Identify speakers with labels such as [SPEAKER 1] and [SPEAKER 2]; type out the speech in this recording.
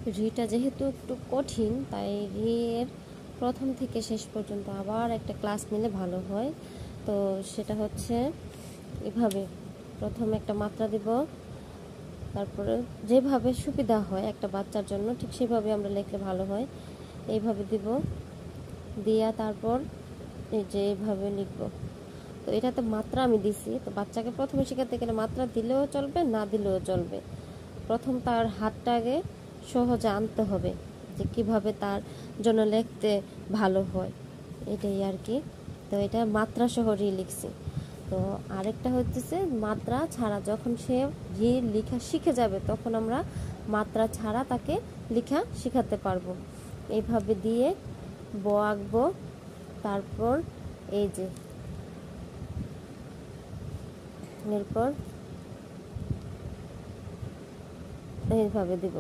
[SPEAKER 1] রিটা যেহেতু একটু কঠিন, তাই রিয়ের প্রথম থেকে শেষ পর্যন্ত আবার একটা ক্লাস নিলে ভালো হয়। তো সেটা হচ্ছে এভাবে, প্রথমে একটা মাত্রা দিব, তারপরে যেভাবে সুবিধা হয় একটা বাচ্চার জন্য ঠিক সেভাবে আমরা লিখলে ভালো হয়। এইভাবে দিব, দিয়া তারপর এই যে এইভাবে লিখব। তো এটাতে মাত্রা আমি দিছি, তো বাচ্চাকে প্রথমে শেখাতে গেলে মাত্রা দিলেও চলবে, না দিলেও চলবে। প্রথম তার হাতটা আগে সহজে আনতে হবে, যে কিভাবে তার জন্য লিখতে ভালো হয়, এটাই আর কি। তো এটা মাত্রা সহ রি লিখছি। তো আরেকটা হচ্ছে মাত্রা ছাড়া, যখন সে রি লেখা শিখে যাবে তখন আমরা মাত্রা ছাড়া তাকে লেখা শেখাতে পারবো। এইভাবে দিয়ে ব আঁকবো, তারপর এই যে এরপর এইভাবে দিব।